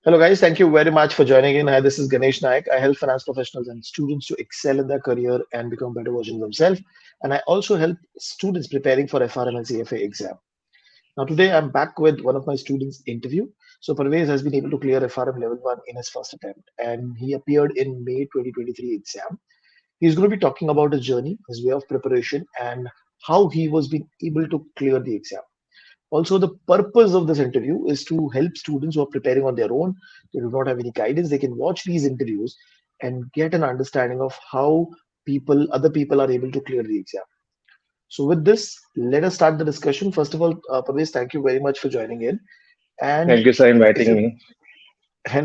Hello, guys. Thank you very much for joining in. Hi, this is Ganesh Naik. I help finance professionals and students to excel in their career and become better versions of themselves. And I also help students preparing for FRM and CFA exam. Now, today I'm back with one of my students' interview. So, Parvez has been able to clear FRM Level 1 in his first attempt, and he appeared in May 2023 exam. He's going to be talking about his journey, his way of preparation, and how he was being able to clear the exam. Also, the purpose of this interview is to help students who are preparing on their own. They do not have any guidance. They can watch these interviews and get an understanding of how other people are able to clear the exam. So, with this, let us start the discussion. First of all, Parvez, thank you very much for joining in. And Thank you for if inviting you me.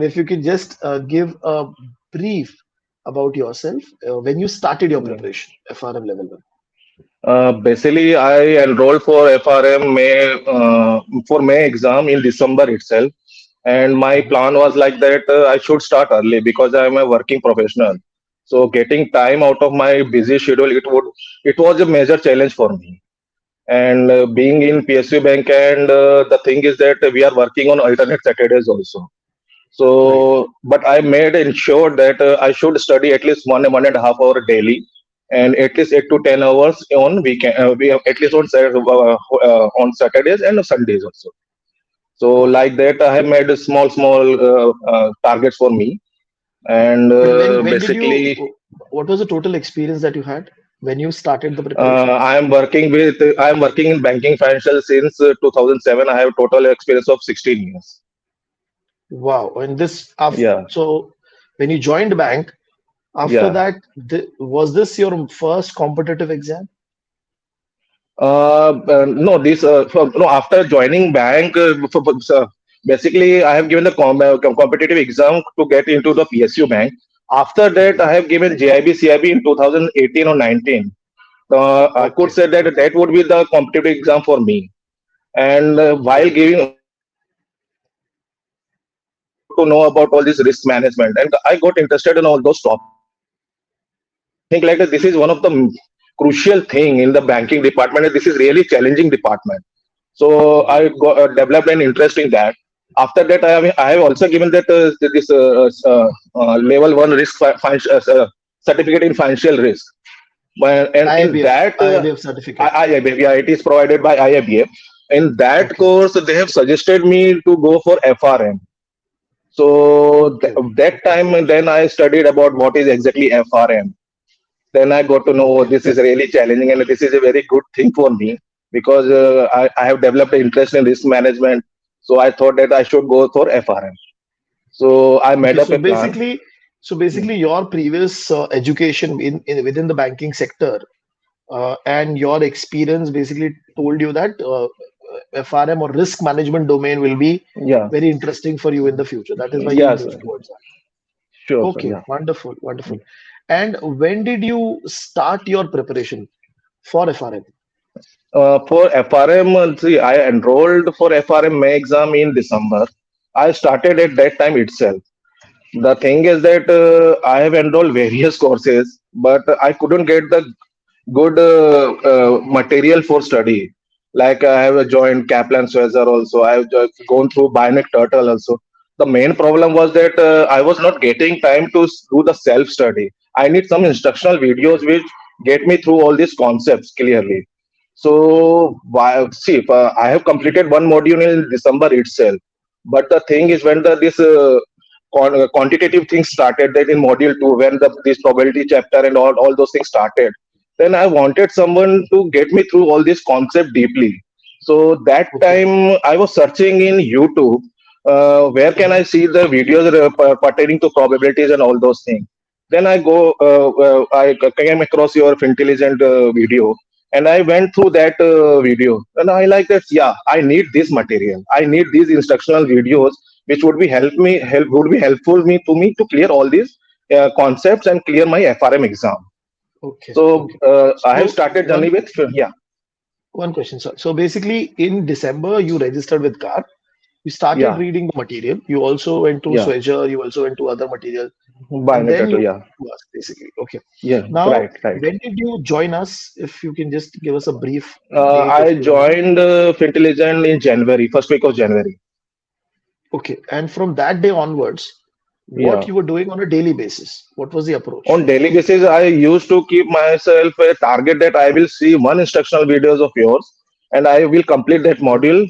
if you could just give a brief about yourself when you started your Yeah. preparation, FRM level one. Basically, I enrolled for FRM for May exam in December itself, and my Mhm. plan was like that I should start early because I am a working professional. So getting time out of my busy schedule, it was a major challenge for me. And being in PSU Bank, and the thing is that we are working on alternate Saturdays also. Right. So, but I made ensure that I should study at least 1.5 hour daily, and at least 8 to 10 hours on weekend. We have at least on Saturdays and Sundays also. So, Okay. like that, I have made a small targets for me, and But when did you? basically, What was the total experience that you had when you started the preparation? I am working in banking financial since 2007. I have total experience of 16 years. Wow. And this after, Yeah. so when you joined the bank, after Yeah. that, was this your first competitive exam? No, no. After joining bank, basically, I have given the competitive exam to get into the PSU bank. After that, Mhm. I have given JIB CIB in 2018 or 19. I could Okay. say that Okay. that would be the competitive exam for me. And while Right. giving all these exams, I got to know about all this risk management, and I got interested in all those topics. And I think like that this is one of the crucial thing in the banking department, and this is really challenging department. So I Right. developed an interest in that. After that, I have also given that this level one certificate in financial risk. And in IIBF. that, IIBF certificate. IIBF, yeah, it is provided by IIBF. In that Okay. course, they have suggested me to go for FRM. So Okay. that Okay. time, then I studied about what is exactly FRM. Then I got to know, oh, Okay. this is really challenging, and this is a very good thing for me because I have developed an interest in risk management. So I thought that I should go for FRM. So I made Okay. up So a plan. basically, your previous education within the banking sector and your experience basically told you that FRM or risk management domain will be Yeah, very interesting for you in the future. That is why you yes, moved towards that. sure, sir. Okay, Yeah. wonderful, wonderful. And when did you start your preparation for FRM? For FRM, see, I enrolled for FRM May exam in December. I started at that time itself. The thing is that I have enrolled various courses, but I couldn't get the good material for study. Like I have joined Kaplan Swazzer also. I have gone through Bionic Turtle also. The main problem was that I was not getting time to do the self study. I need some instructional videos which get me through all these concepts clearly. So see, I have completed one module in December itself. But the thing is, when this quantitative things started, that in module two, when this probability chapter and all those things started, then I wanted someone to get me through all this concept deeply. So that Okay. time I was searching in YouTube, where can Mhm. I see the videos pertaining to probabilities and all those things. Then I came across your Fintelligent video, and I went through that video, and I like that. Yeah, I need this material. I need these instructional videos, which would be helpful me to clear all these concepts and clear my FRM exam. Okay. So Okay. I have So started journey with yeah, one question, sir. So basically, in December, you registered with CAR. You started yeah, reading the material. You also went to yeah, Swedger. You also went to other material, and then biometric, you yeah, came to us, basically. Okay. yeah, Now, right, right. when did you join us? If you can just give us a brief date, if I you remember. joined Fintelligent in January, first week of January. Okay. And from that day onwards, Yeah. what you were doing on a daily basis? What was the approach? On daily basis, I used to keep myself a target that I will see one instructional videos of yours, and I will complete that Okay. module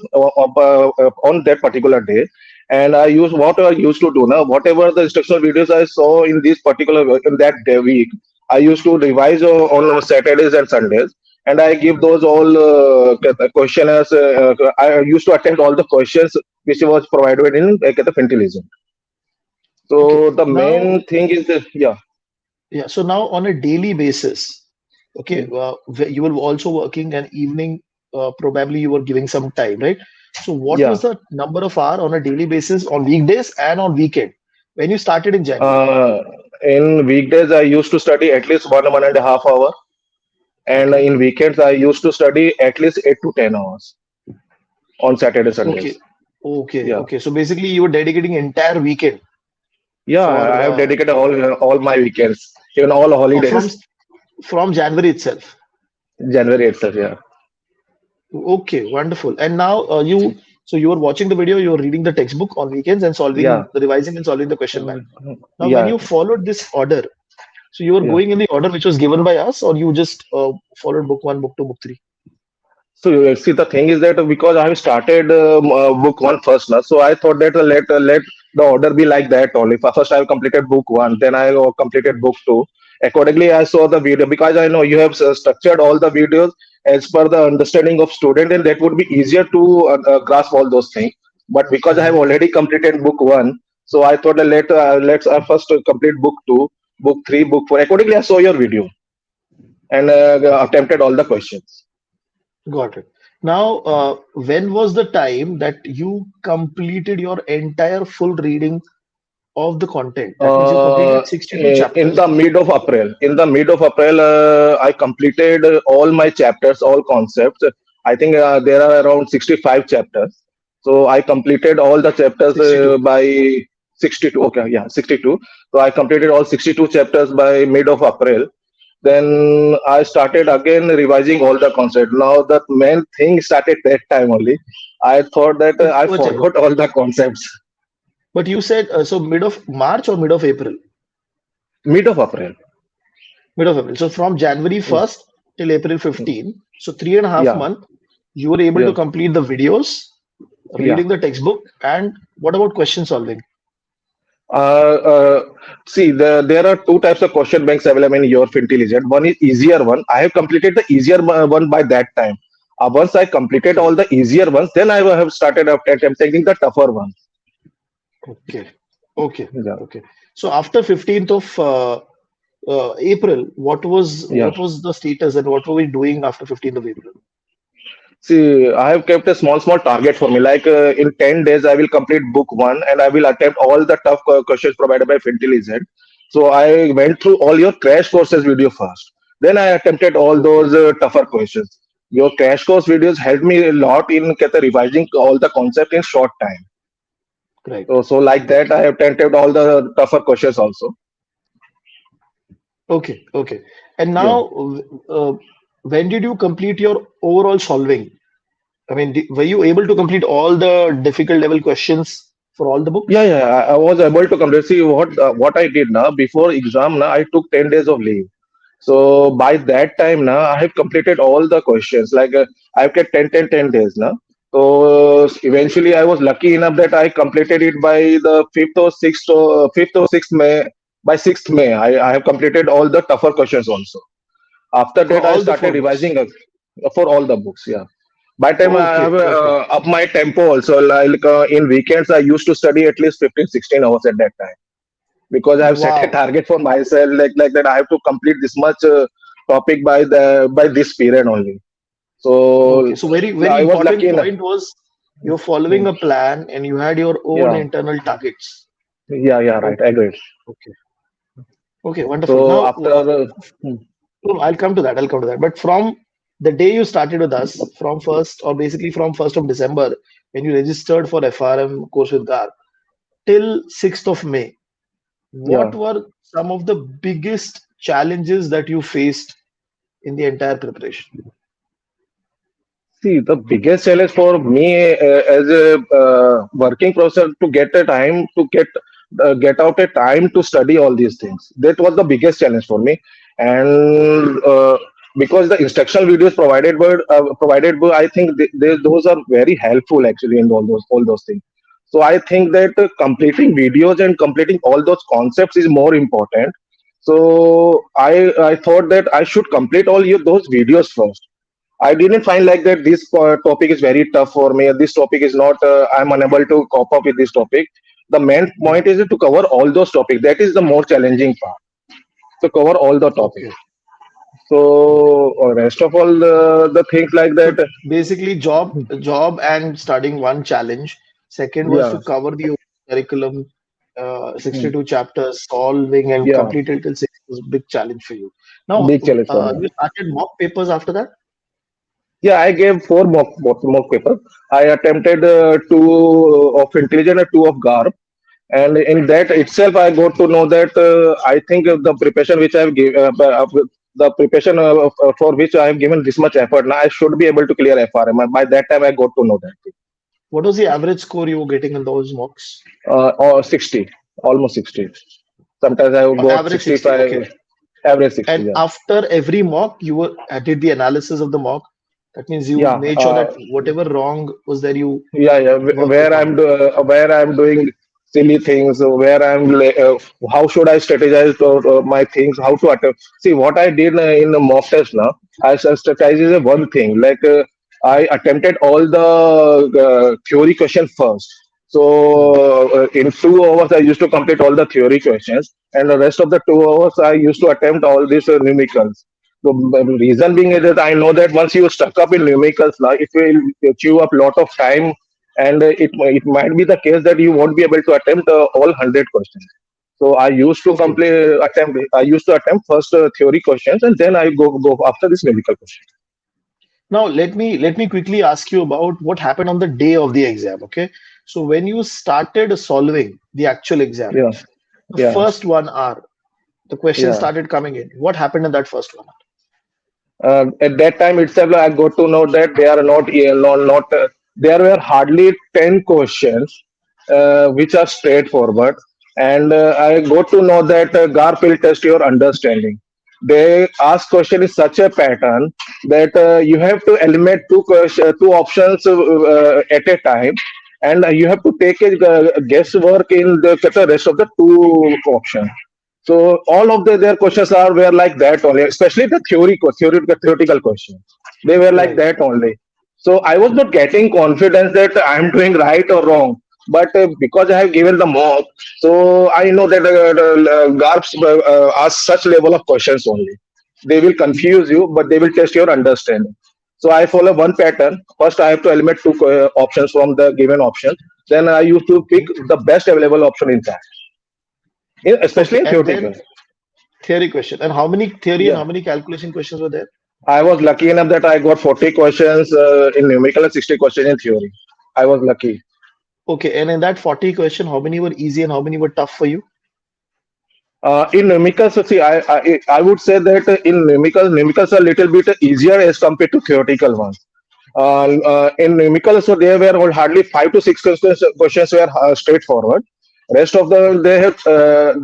on that particular day. And I use what I used to do now. Whatever the instructional videos I saw in this particular in that day week, I used to revise on Saturdays and Sundays, and I give those all questionnaires. I used to attempt all the questions which was provided in the Fintelligent. Okay. So the Now, main thing is that yeah. yeah. So now on a daily basis, okay, Hmm. you were also working an evening, probably you were giving some time, right? So what Yeah. was the number of hour on a daily basis on weekdays and on weekend when you started in January? Uh, in weekdays, I used to study at least 1.5 hour, and Okay. in weekends, I used to study at least 8 to 10 hours on Saturday, Okay. Sundays. Okay. Yeah, Okay. So basically you were dedicating entire weekend yeah, for I have dedicated all my weekends, even all oh, from holidays, January itself. January itself. Yeah, Okay, wonderful. And now so you were watching the video, you were reading the textbook on weekends and yeah, revising and solving the question bank. Now, when yeah, you followed this order, so you were yeah. going in the order which was given by us, or you just followed book one, book two, book three? So see, the thing is that because I have started book one first now, so I thought that let the order be like that only. First, I have completed book one, then I completed book two. Accordingly, I saw the video because I know you have structured all the videos as per the understanding of student, and that would be easier to grasp all those things. But because I have Mhm. already completed book one, so I thought that let's first complete book two, book three, book four. Accordingly, I saw your video and Okay, attempted all the questions. got it. Now, when was the time that you completed your entire full reading of the content? That means you Uh, completed 62 in the chapters. mid of April. In the mid of April, I completed all my chapters, all concepts. I think there are around 65 chapters. So I completed all the chapters 62. by 62. Okay, yeah, 62. So I completed all 62 chapters by mid of April. Then I started again revising all the concepts. Now the main thing started that time only. I thought that But I one second. forgot all the concepts. But you said so mid of March or mid of April? Mid of April. Mid of April. So from January Mm, 1st till April mm. 15, so 3.5 Yeah. month, you were able to Yeah, complete the videos, yeah. reading the textbook, and what about question solving? Uh, uh, See, there are two types of question banks available in your Fintelligent. One is easier one. I have completed the easier one by that time. Once I completed Okay, all the easier ones, then I have started attempting the tougher ones. okay, okay, Yeah, okay. So after 15th of April, yeah. what was the status and what were we doing after 15th of April? See, I have kept a small target for me. Like in 10 days, I will complete book one and I will attempt all the tough questions provided by Fintelligent. So I went through all your crash courses video first. Then I attempted all Okay, those tougher questions. Your crash course videos helped me a lot in revising all the concept in short time. right, So like right. that, I have attempted all the tougher questions also. Okay, okay. And Yeah. now, when did you complete your overall solving? I mean, were you able to complete all the difficult level questions for all the Yeah, books? yeah, I was able to complete. See what I did now before exam. Now I took 10 days of leave. So by that time now, I have completed all the questions. Like I've kept 10 days now. So eventually, I was lucky enough that I completed it by the fifth or sixth May. By 6th May, I have completed all the tougher questions also. After For that, I all the four started books. revising for all the books. Yeah. By time I have Okay, okay. up my tempo also. Like in weekends, I used to study at least 15, 16 hours at that time because I have set a Wow. target for myself like that I have to complete this much topic by this period only. Okay. So So very, yeah, very I was lucky important enough. point was you're following Hmm. a plan and you had your own Yeah, internal targets. yeah, yeah, right. I Okay, agree. okay, okay. Wonderful. So Now, after no, I'll come to that. I'll come to that. But from the day you started with us, from first or basically from 1st of December, when you registered for FRM course with GAR till 6th of May, what yeah, were some of the biggest challenges that you faced in the entire preparation? See, the biggest challenge for me as a working professor to get a time to get out a time to study all these things. That was the biggest challenge for me, and because the instructional videos provided by, I think those are very helpful actually in all those things. So I think that completing videos and completing all those concepts is more important. So I thought that I should complete those videos first. I didn't find like that this topic is very tough for me. This topic is not, I'm unable to cope up with this topic. The main Hmm. point is to cover all those topics. That is the more challenging part, to cover all the topics. Okay. Okay. So, rest of all the things like So that, basically, job and studying one challenge. Second was yeah, to cover the curriculum, mm, 62 chapters, solving and yeah, complete it till six was a big challenge for you. Now, big challenge for me. you started mock papers after that. Yeah, I gave four mock papers. I attempted two of intelligent and two of GARP. And in that itself I got to know that I think the preparation which I have given the preparation for which I have given this much effort, now I should be able to clear FRM. By that time I got to know that What was the average score you were getting in those mocks? or 60, almost 60. Sometimes I would got Average 60. 65, Okay. average 60. And Yeah, after every mock, you were did the analysis of the mock. That means you yeah. made sure that whatever wrong was there, you Yeah, yeah, worked upon it. where I'm doing silly things, how should I strategize my things, how to attempt. See what I did in the mock test now. Strategize is a one thing. Like I attempted all the theory questions first. So Hmm. in 2 hours I used to complete all the theory questions, and the rest of the 2 hours I used to attempt all these numericals. So reason being is that I know that once you stuck up in numericals now, it will chew up lot of time, and it might be the case that you won't be able to attempt all 100 questions. So I used to Okay. attempt. I used to attempt first theory questions, and then I go after this numerical question. Now let me quickly ask you about what happened on the day of the exam. Okay. So when you started solving the actual exam, Yeah, the yeah, first 1 hour, the questions yeah. started coming in. What happened in that first 1 hour? At that time itself, I got to know that they are not, not there were hardly 10 questions which are straightforward. And I got to know that GARP will test your understanding. They ask question in such a pattern that you have to eliminate two options at a time, and you have to take a guesswork in the rest of the two options. So all of their questions are were like that only, especially theoretical questions. They were like Right. that only. So I was not getting confidence that I am doing right or wrong. But because I have given the mock, so I know that GARPs ask such level of questions only. They will confuse you, but they will test your understanding. So I follow one pattern. First, I have to eliminate two options from the given option. Then I used to pick Okay. the best available option in that, especially Okay. in And theoretical. then theory question. And how many theory and Yeah. how many calculation questions were there? I was lucky enough that I got 40 questions in numerical and 60 questions in theory. I was lucky. Okay. And in that 40 question, how many were easy and how many were tough for you? In numerical, so see, I would say that numericals are a little bit easier as compared to theoretical ones. In numerical, so there were hardly 5 to 6 questions were straightforward. Rest of the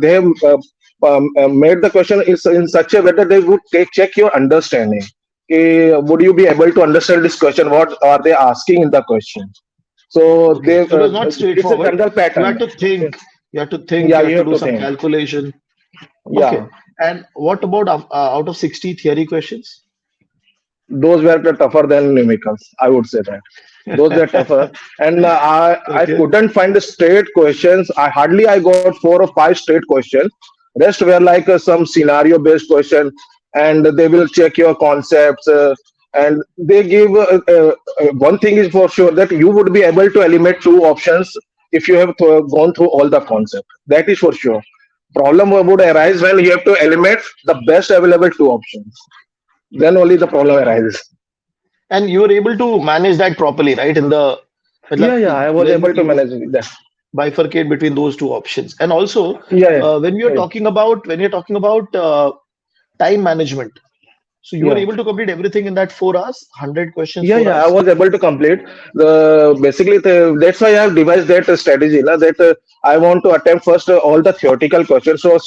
they have made the question is in such a way that they would check your understanding. Would you be able to understand this question? What are they asking in the question? So Okay. So it was not it's a straightforward. general You had pattern. to think. You had to think. Yeah, You you had to have do to some think. calculation. Okay. Yeah, And what about out of 60 theory questions? those were the tougher than numericals. I would say that those were tougher, and I Okay. couldn't find the straight questions. I got 4 or 5 straight questions. Rest were like some scenario based question, and they will check your concepts. And they give one thing is for sure that you would be able to eliminate two options if you have gone through all the concept. That is for sure. Problem would arise when you have to eliminate the best available two options. Then only the problem arises. And you were able to manage that properly, right? In the Yeah, matlab, yeah, I was when able to you manage that. bifurcate between those two options. And also, Yeah, yeah, when you're yeah, talking about time management, So you were Yeah. able to complete everything in that 4 hours, 100 questions, Yeah, four yeah, I hours. was able to complete the basically that's why I have devised that strategy, na, that I want to attempt first all the theoretical questions, so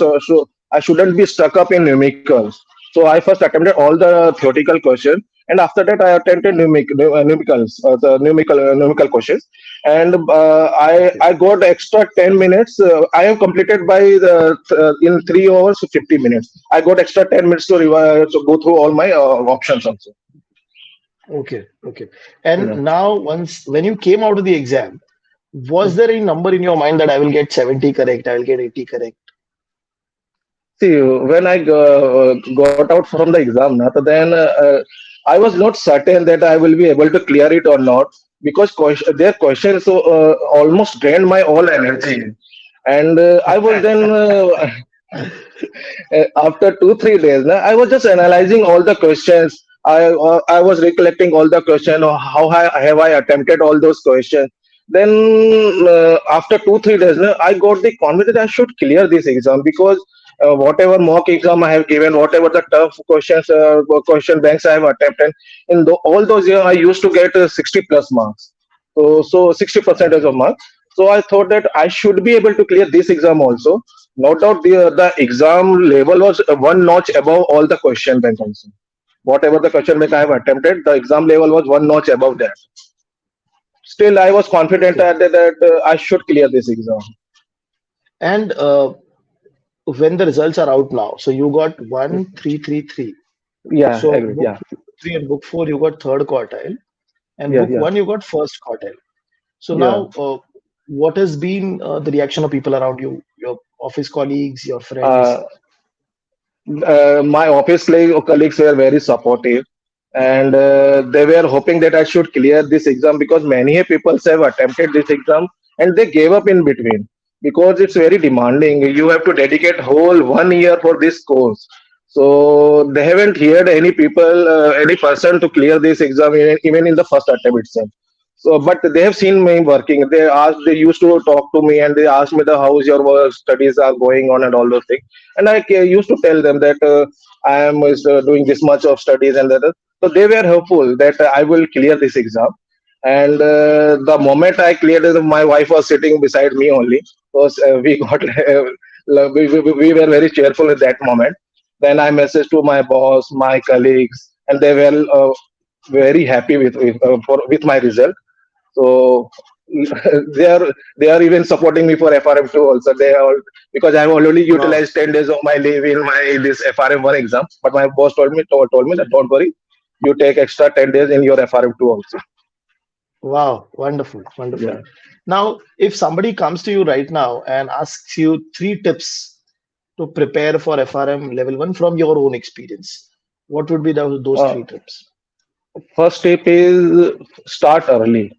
I shouldn't be stuck up in numericals. So I first attempted all the theoretical questions, and after that I attempted numericals, the numerical questions, and I Okay. got extra 10 minutes. I have completed by in 3 hours 50 minutes. I got extra 10 minutes to revise to go through all my options also. Okay. Okay. And Yeah. now, once when you came out of the exam, was there any number in your mind that I will get 70 correct, I will get 80 correct? See, when I got out from the exam, na, so then I was not certain that I will be able to clear it or not because their questions so almost drained my all energy, and I was then after 2 3 days, na, I was just analyzing all the questions. I was recollecting all the questions. How have I attempted all those questions? Then after 2 3 days, na, I got the confidence I should clear this exam because whatever mock exam I have given, whatever the tough questions, question banks I have attempted, all those years I used to get 60 plus marks. So 60 percentage Okay. of marks. So I thought that I should be able to clear this exam also. No doubt the exam level was one notch above all the question bank also. Whatever the question bank I have attempted, the exam level was one notch above that. Still, I was confident Okay. that I should clear this exam. And when the results are out now, so you got 1,333. Yeah, So agree. book Yeah, 3 and book 4, you got third quartile, and yeah, book yeah, 1, you got first quartile. So yeah. now, what has been the reaction of people around you, your office colleagues, your Uh, friends? my colleagues were very supportive, and they were hoping that I should clear this exam because many people have attempted this exam and they gave up in between because it's very demanding. You have to dedicate whole 1 year for this course. So they haven't heard any people, any person to clear this exam even in the first attempt itself. So, but they have seen me working. They used to talk to me and they asked me the how's your work studies are going on and all those things. And I used to tell them that I am doing this much of studies and that. So they were hopeful that I will clear this exam. And the moment I cleared it, my wife was sitting beside me only. Because we got we were very cheerful at that moment. Then I messaged to my boss, my colleagues, and they were very happy with my result. So they are they are even supporting me for FRM2 also. They are because I have already Wow. utilized 10 days of my leave in my this FRM1 exam. But my boss told me that don't worry, you take extra 10 days in your FRM2 also. Wow. Wonderful. Wonderful. Yeah. Now, if somebody comes to you right now and asks you three tips to prepare for FRM level 1 from your own experience, what would be those Uh, three tips? First step is start early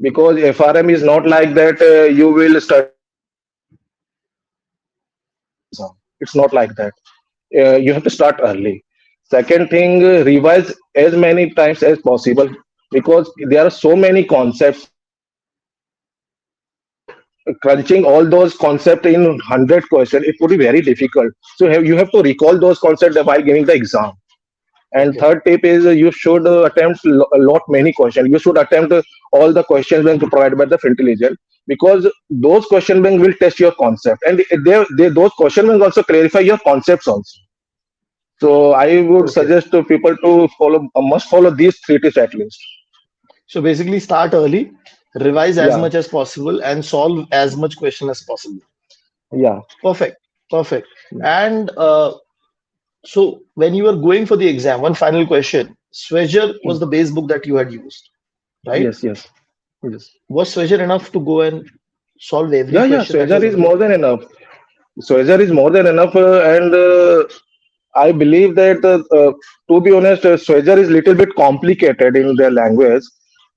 because FRM is not like that. You will study for 1 year and then you will clear the exam. It's not like that. You have to start early. Second thing, revise as many times as possible because there are so many concepts and crunching all those concepts in 100 questions, it would be very difficult. So you have to recall those concepts while giving the exam. And Okay. third tip is you should attempt a lot many questions. You should attempt all the questions bank provided by the Fintelligent because those question bank will test your concept and those question bank also clarify your concepts also. So I would Okay. suggest to people to must follow these three tips at least. So basically, start early, revise as Yeah, much as possible, and solve as much question as possible. yeah, Perfect. Perfect. And so when you were going for the exam, one final question. Swagger was the base book that you had used, right? yes, yes, yes. Was Swagger enough to go and solve every Yeah, yeah. question that Swagger was is more available? than enough. Swagger is more than enough, and I believe that to be honest, Swagger is little bit complicated in their language.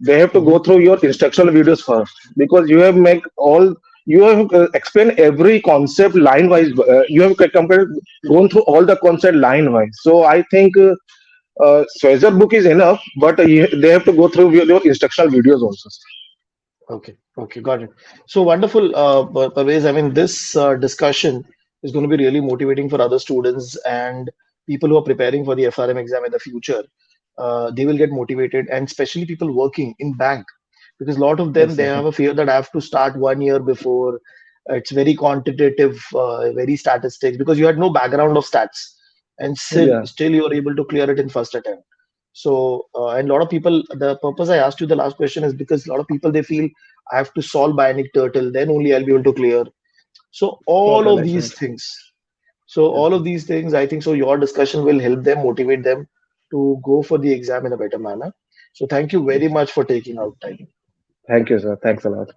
They have to go Mhm. through your instructional videos first because you have explained every concept line wise. You have gone through all the concept line wise. So I think Swagger book is enough, but they have to go through your instructional videos also. Okay, okay, got it. So wonderful, Parvez. I mean, this discussion is going to be really motivating for other students, and people who are preparing for the FRM exam in the future, they will get motivated, and especially people working in bank, because a lot of them, they Exactly. have a fear that I have to start 1 year before. It's very quantitative, very statistics, because you had no background of stats, and Yeah. still you are able to clear it in first attempt. So, and a lot of people, the purpose I asked you the last question is because a lot of people, they feel I have to solve Bionic Turtle, then only I'll be able to clear. So all of Totally. these Totally. things, so all of these things, I think so your discussion will help them, motivate them to go for the exam in a better manner. So thank you very much for taking out time. Thank you, sir. Thanks a lot.